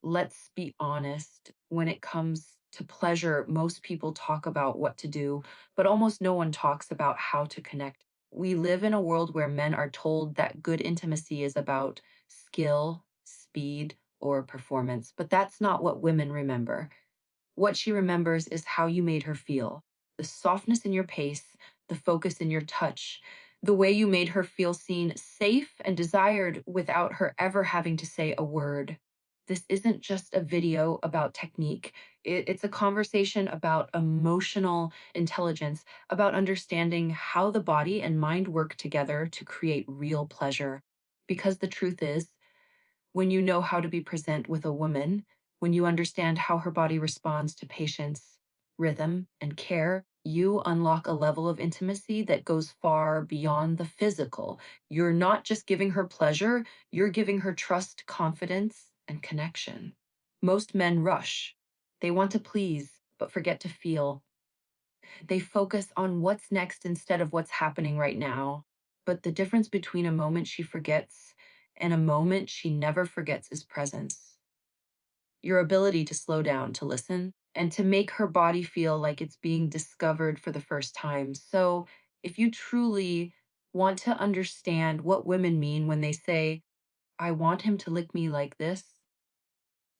Let's be honest, when it comes to pleasure, most people talk about what to do, but almost no one talks about how to connect. We live in a world where men are told that good intimacy is about skill, speed, or performance, but that's not what women remember. What she remembers is how you made her feel, the softness in your pace, the focus in your touch, the way you made her feel seen, safe, and desired without her ever having to say a word. This isn't just a video about technique. It's a conversation about emotional intelligence, about understanding how the body and mind work together to create real pleasure. Because the truth is, when you know how to be present with a woman, when you understand how her body responds to patience, rhythm, and care, you unlock a level of intimacy that goes far beyond the physical. You're not just giving her pleasure, you're giving her trust, confidence, and connection. Most men rush. They want to please, but forget to feel. They focus on what's next instead of what's happening right now. But the difference between a moment she forgets and a moment she never forgets is presence. Your ability to slow down, to listen, and to make her body feel like it's being discovered for the first time. So, if you truly want to understand what women mean when they say, I want him to lick me like this,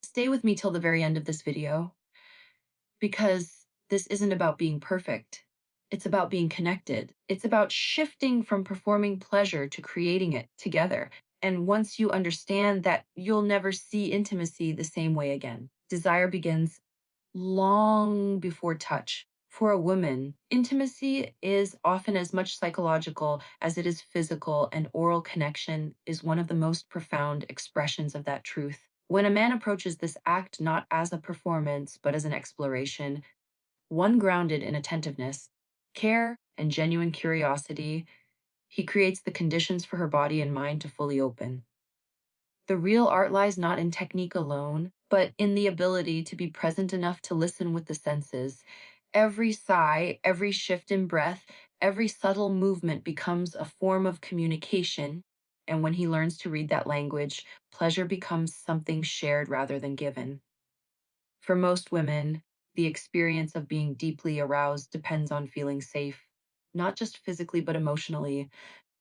stay with me till the very end of this video, because this isn't about being perfect. It's about being connected. It's about shifting from performing pleasure to creating it together. And once you understand that, you'll never see intimacy the same way again. Desire begins long before touch. For a woman, intimacy is often as much psychological as it is physical, and oral connection is one of the most profound expressions of that truth. When a man approaches this act not as a performance, but as an exploration, one grounded in attentiveness, care, and genuine curiosity, he creates the conditions for her body and mind to fully open. The real art lies not in technique alone, but in the ability to be present enough to listen with the senses. Every sigh, every shift in breath, every subtle movement becomes a form of communication. And when he learns to read that language, pleasure becomes something shared rather than given. For most women, the experience of being deeply aroused depends on feeling safe, not just physically, but emotionally.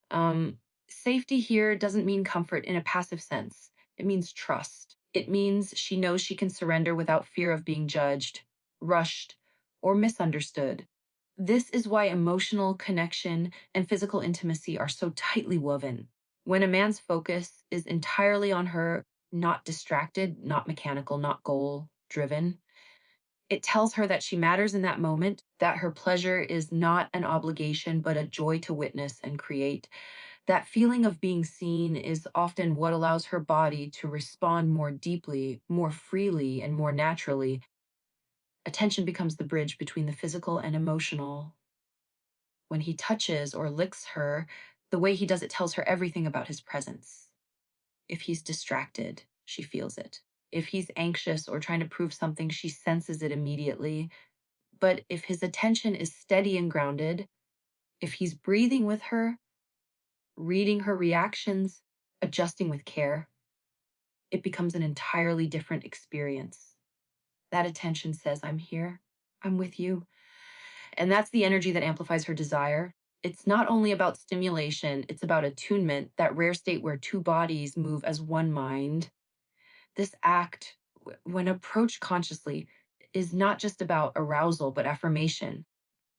Um, Safety here doesn't mean comfort in a passive sense. It means trust. It means she knows she can surrender without fear of being judged, rushed, or misunderstood. This is why emotional connection and physical intimacy are so tightly woven. When a man's focus is entirely on her, not distracted, not mechanical, not goal driven, it tells her that she matters in that moment, that her pleasure is not an obligation, but a joy to witness and create. That feeling of being seen is often what allows her body to respond more deeply, more freely, and more naturally. Attention becomes the bridge between the physical and emotional. When he touches or licks her, the way he does it tells her everything about his presence. If he's distracted, she feels it. If he's anxious or trying to prove something, she senses it immediately. But if his attention is steady and grounded, if he's breathing with her, reading her reactions, adjusting with care, it becomes an entirely different experience. That attention says, I'm here, I'm with you. And that's the energy that amplifies her desire. It's not only about stimulation, it's about attunement, that rare state where two bodies move as one mind. This act, when approached consciously, is not just about arousal, but affirmation.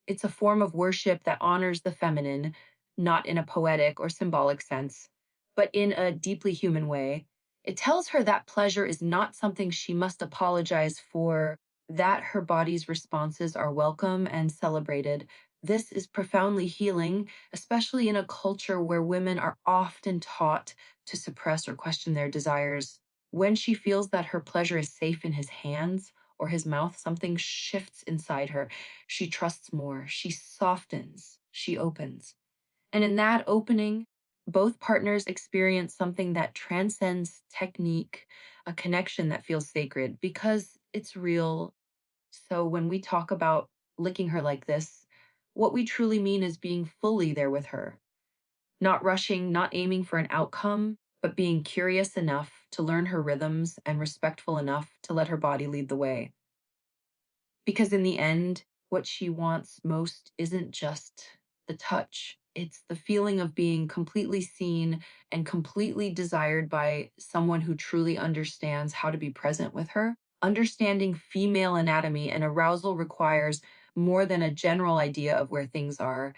It's a form of worship that honors the feminine, not in a poetic or symbolic sense, but in a deeply human way. It tells her that pleasure is not something she must apologize for, that her body's responses are welcome and celebrated. This is profoundly healing, especially in a culture where women are often taught to suppress or question their desires. When she feels that her pleasure is safe in his hands or his mouth, something shifts inside her. She trusts more, she softens, she opens. And in that opening, both partners experience something that transcends technique, a connection that feels sacred because it's real. So when we talk about licking her like this, what we truly mean is being fully there with her, not rushing, not aiming for an outcome, but being curious enough to learn her rhythms, and respectful enough to let her body lead the way. Because in the end, what she wants most isn't just the touch. It's the feeling of being completely seen and completely desired by someone who truly understands how to be present with her. Understanding female anatomy and arousal requires more than a general idea of where things are.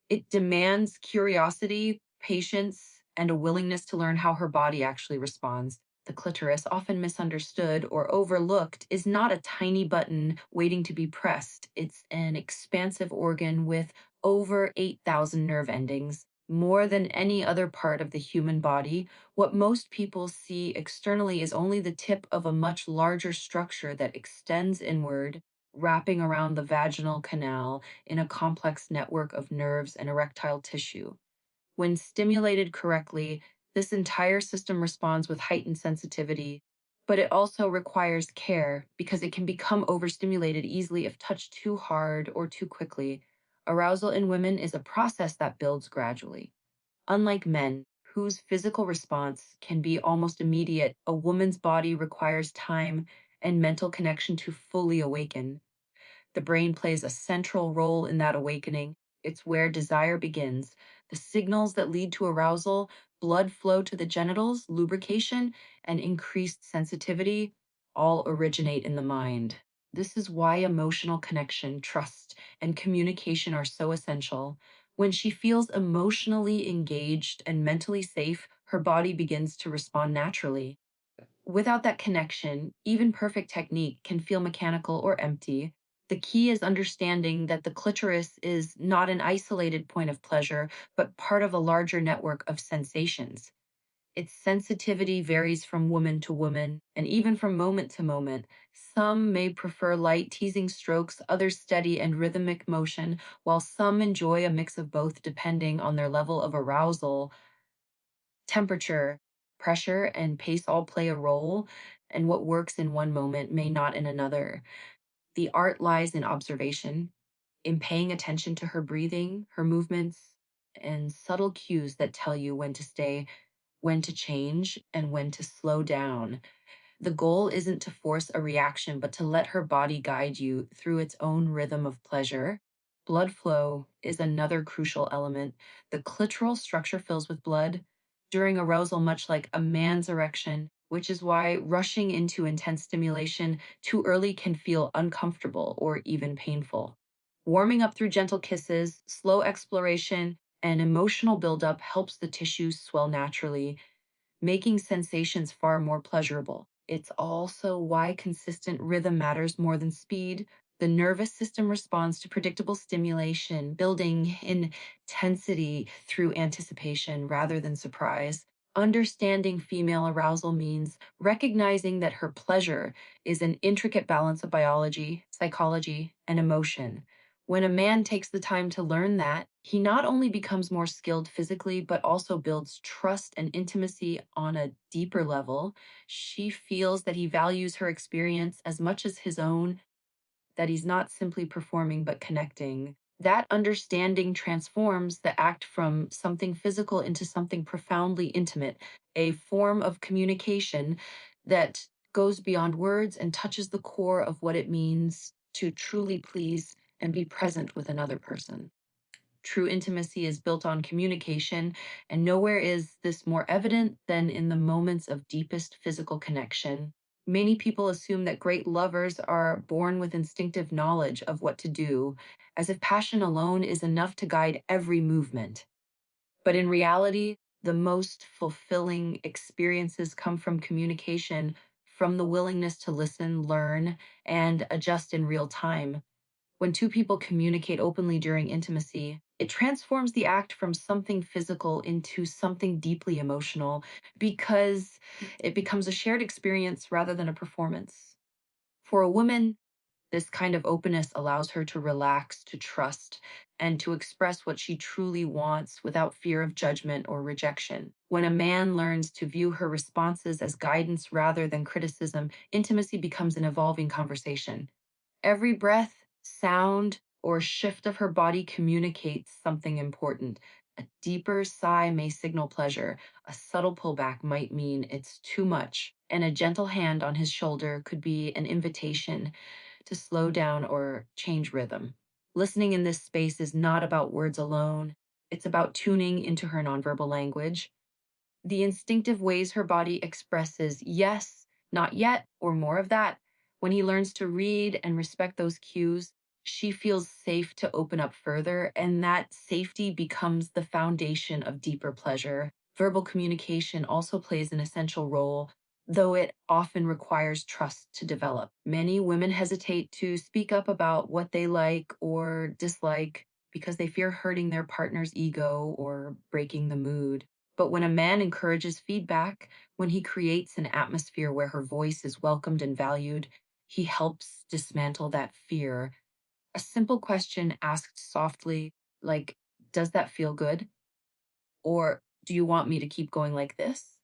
It demands curiosity, patience, and a willingness to learn how her body actually responds. The clitoris, often misunderstood or overlooked, is not a tiny button waiting to be pressed. It's an expansive organ with over 8,000 nerve endings. More than any other part of the human body, what most people see externally is only the tip of a much larger structure that extends inward, wrapping around the vaginal canal in a complex network of nerves and erectile tissue. When stimulated correctly, this entire system responds with heightened sensitivity, but it also requires care because it can become overstimulated easily if touched too hard or too quickly. Arousal in women is a process that builds gradually. Unlike men, whose physical response can be almost immediate, a woman's body requires time and mental connection to fully awaken. The brain plays a central role in that awakening. It's where desire begins. The signals that lead to arousal, blood flow to the genitals, lubrication, and increased sensitivity all originate in the mind. This is why emotional connection, trust, and communication are so essential. When she feels emotionally engaged and mentally safe, her body begins to respond naturally. Without that connection, even perfect technique can feel mechanical or empty. The key is understanding that the clitoris is not an isolated point of pleasure, but part of a larger network of sensations. Its sensitivity varies from woman to woman and even from moment to moment. Some may prefer light, teasing strokes, others steady and rhythmic motion, while some enjoy a mix of both depending on their level of arousal. Temperature, pressure, and pace all play a role, and what works in one moment may not in another. The art lies in observation, in paying attention to her breathing, her movements, and subtle cues that tell you when to stay, when to change, and when to slow down. The goal isn't to force a reaction, but to let her body guide you through its own rhythm of pleasure. Blood flow is another crucial element. The clitoral structure fills with blood during arousal, much like a man's erection, which is why rushing into intense stimulation too early can feel uncomfortable or even painful. Warming up through gentle kisses, slow exploration, and emotional buildup helps the tissues swell naturally, making sensations far more pleasurable. It's also why consistent rhythm matters more than speed. The nervous system responds to predictable stimulation, building intensity through anticipation rather than surprise. Understanding female arousal means recognizing that her pleasure is an intricate balance of biology, psychology, and emotion. When a man takes the time to learn that, he not only becomes more skilled physically, but also builds trust and intimacy on a deeper level. She feels that he values her experience as much as his own, that he's not simply performing, but connecting. That understanding transforms the act from something physical into something profoundly intimate, a form of communication that goes beyond words and touches the core of what it means to truly please and be present with another person. True intimacy is built on communication, and nowhere is this more evident than in the moments of deepest physical connection. Many people assume that great lovers are born with instinctive knowledge of what to do, as if passion alone is enough to guide every movement. But in reality, the most fulfilling experiences come from communication, from the willingness to listen, learn, and adjust in real time. When two people communicate openly during intimacy, it transforms the act from something physical into something deeply emotional because it becomes a shared experience rather than a performance. For a woman, this kind of openness allows her to relax, to trust, and to express what she truly wants without fear of judgment or rejection. When a man learns to view her responses as guidance rather than criticism, intimacy becomes an evolving conversation. Every breath, sound, or shift of her body communicates something important. A deeper sigh may signal pleasure, a subtle pullback might mean it's too much, and a gentle hand on his shoulder could be an invitation to slow down or change rhythm. Listening in this space is not about words alone, it's about tuning into her nonverbal language, the instinctive ways her body expresses yes, not yet, or more of that. When he learns to read and respect those cues, she feels safe to open up further, and that safety becomes the foundation of deeper pleasure. Verbal communication also plays an essential role, though it often requires trust to develop. Many women hesitate to speak up about what they like or dislike because they fear hurting their partner's ego or breaking the mood. But when a man encourages feedback, when he creates an atmosphere where her voice is welcomed and valued, he helps dismantle that fear. A simple question asked softly, like, "Does that feel good?" Or, "Do you want me to keep going like this?"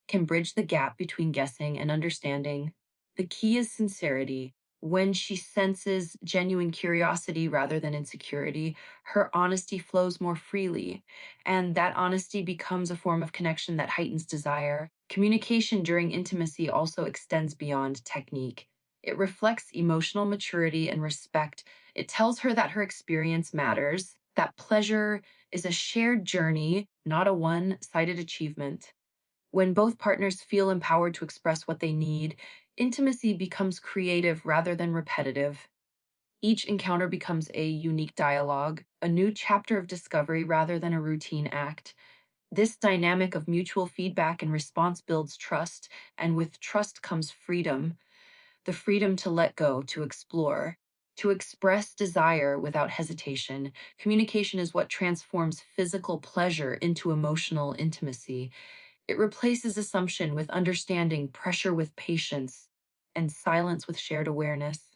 can bridge the gap between guessing and understanding. The key is sincerity. When she senses genuine curiosity rather than insecurity, her honesty flows more freely, and that honesty becomes a form of connection that heightens desire. Communication during intimacy also extends beyond technique. It reflects emotional maturity and respect. It tells her that her experience matters, that pleasure is a shared journey, not a one sided achievement. When both partners feel empowered to express what they need, intimacy becomes creative rather than repetitive. Each encounter becomes a unique dialogue, a new chapter of discovery rather than a routine act. This dynamic of mutual feedback and response builds trust, and with trust comes freedom, the freedom to let go, to explore, to express desire without hesitation. Communication is what transforms physical pleasure into emotional intimacy. It replaces assumption with understanding, pressure with patience, and silence with shared awareness.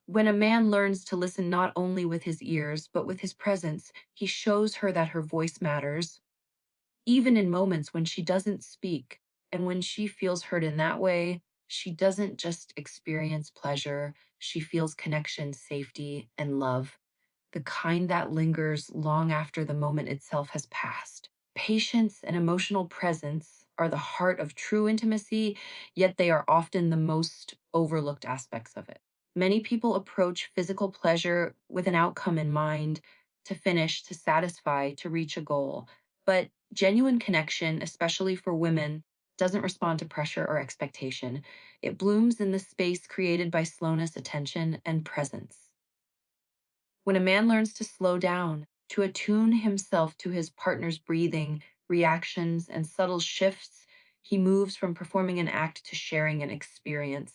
When a man learns to listen not only with his ears, but with his presence, he shows her that her voice matters, even in moments when she doesn't speak. And when she feels heard in that way, she doesn't just experience pleasure, she feels connection, safety, and love, the kind that lingers long after the moment itself has passed. Patience and emotional presence are the heart of true intimacy, yet they are often the most overlooked aspects of it. Many people approach physical pleasure with an outcome in mind, to finish, to satisfy, to reach a goal. But genuine connection, especially for women, doesn't respond to pressure or expectation. It blooms in the space created by slowness, attention, and presence. When a man learns to slow down, to attune himself to his partner's breathing, reactions, and subtle shifts, he moves from performing an act to sharing an experience.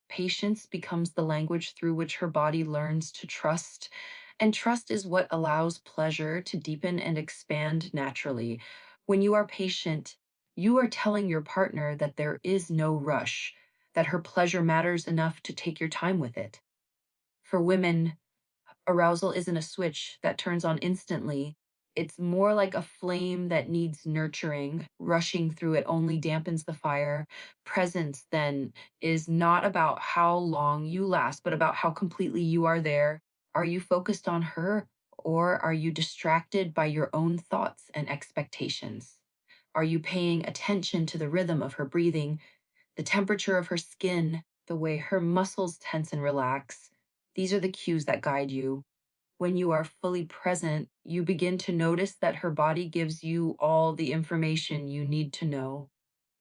Patience becomes the language through which her body learns to trust, and trust is what allows pleasure to deepen and expand naturally. When you are patient, you are telling your partner that there is no rush, that her pleasure matters enough to take your time with it. For women, arousal isn't a switch that turns on instantly. It's more like a flame that needs nurturing. Rushing through it only dampens the fire. Presence, then, is not about how long you last, but about how completely you are there. Are you focused on her, or are you distracted by your own thoughts and expectations? Are you paying attention to the rhythm of her breathing, the temperature of her skin, the way her muscles tense and relax? These are the cues that guide you. When you are fully present, you begin to notice that her body gives you all the information you need to know: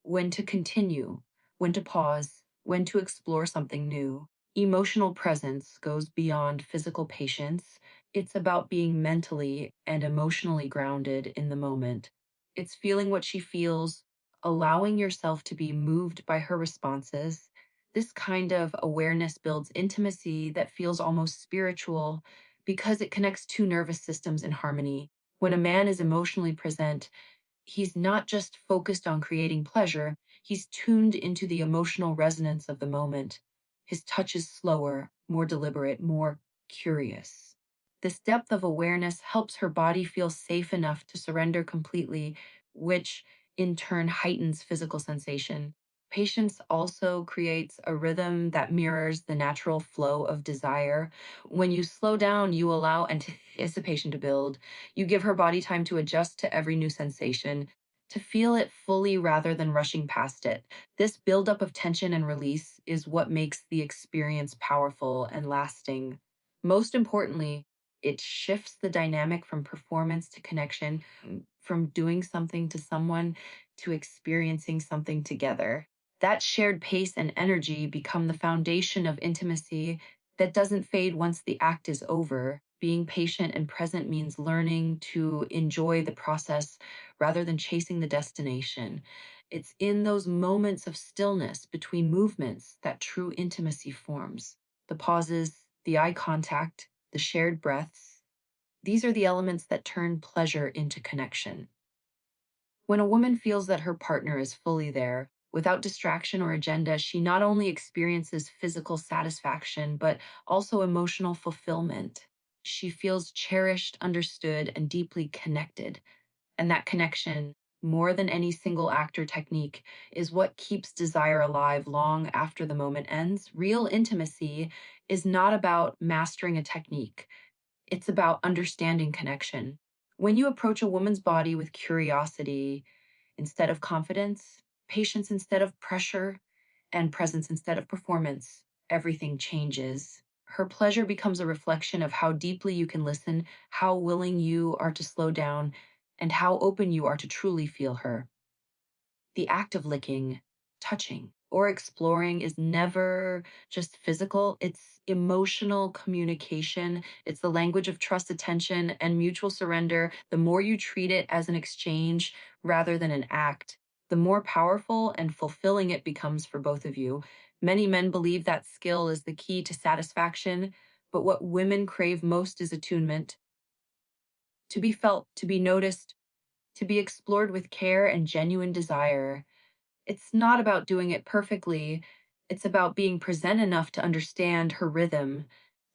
when to continue, when to pause, when to explore something new. Emotional presence goes beyond physical patience. It's about being mentally and emotionally grounded in the moment. It's feeling what she feels, allowing yourself to be moved by her responses. This kind of awareness builds intimacy that feels almost spiritual because it connects two nervous systems in harmony. When a man is emotionally present, he's not just focused on creating pleasure, he's tuned into the emotional resonance of the moment. His touch is slower, more deliberate, more curious. This depth of awareness helps her body feel safe enough to surrender completely, which in turn heightens physical sensation. Patience also creates a rhythm that mirrors the natural flow of desire. When you slow down, you allow anticipation to build. You give her body time to adjust to every new sensation, to feel it fully rather than rushing past it. This buildup of tension and release is what makes the experience powerful and lasting. Most importantly, it shifts the dynamic from performance to connection, from doing something to someone to experiencing something together. That shared pace and energy become the foundation of intimacy that doesn't fade once the act is over. Being patient and present means learning to enjoy the process rather than chasing the destination. It's in those moments of stillness between movements that true intimacy forms. The pauses, the eye contact, the shared breaths. These are the elements that turn pleasure into connection. When a woman feels that her partner is fully there, without distraction or agenda, she not only experiences physical satisfaction, but also emotional fulfillment. She feels cherished, understood, and deeply connected. And that connection, more than any single act or technique, is what keeps desire alive long after the moment ends. Real intimacy is not about mastering a technique, it's about understanding connection. When you approach a woman's body with curiosity, instead of confidence, patience instead of pressure, and presence instead of performance, everything changes. Her pleasure becomes a reflection of how deeply you can listen, how willing you are to slow down, and how open you are to truly feel her. The act of licking, touching, or exploring is never just physical, it's emotional communication. It's the language of trust, attention, and mutual surrender. The more you treat it as an exchange rather than an act, the more powerful and fulfilling it becomes for both of you. Many men believe that skill is the key to satisfaction, but what women crave most is attunement, to be felt, to be noticed, to be explored with care and genuine desire. It's not about doing it perfectly. It's about being present enough to understand her rhythm,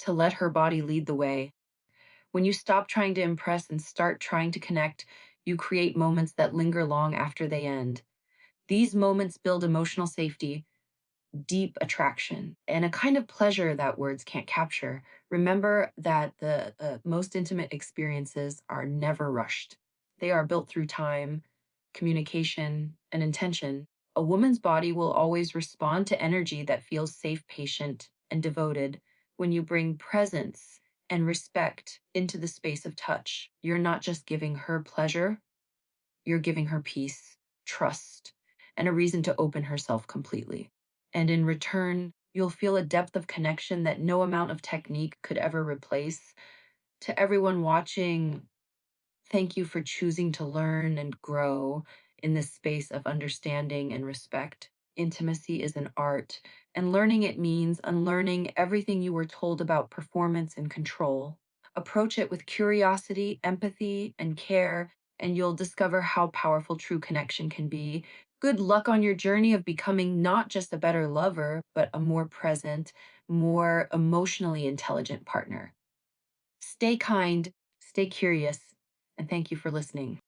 to let her body lead the way. When you stop trying to impress and start trying to connect, you create moments that linger long after they end. These moments build emotional safety, deep attraction, and a kind of pleasure that words can't capture. Remember that the most intimate experiences are never rushed. They are built through time, communication, and intention. A woman's body will always respond to energy that feels safe, patient, and devoted. When you bring presence and respect into the space of touch, you're not just giving her pleasure, you're giving her peace, trust, and a reason to open herself completely. And in return, you'll feel a depth of connection that no amount of technique could ever replace. To everyone watching, thank you for choosing to learn and grow in this space of understanding and respect. Intimacy is an art, and learning it means unlearning everything you were told about performance and control. Approach it with curiosity, empathy, and care, and you'll discover how powerful true connection can be. Good luck on your journey of becoming not just a better lover, but a more present, more emotionally intelligent partner. Stay kind, stay curious, and thank you for listening.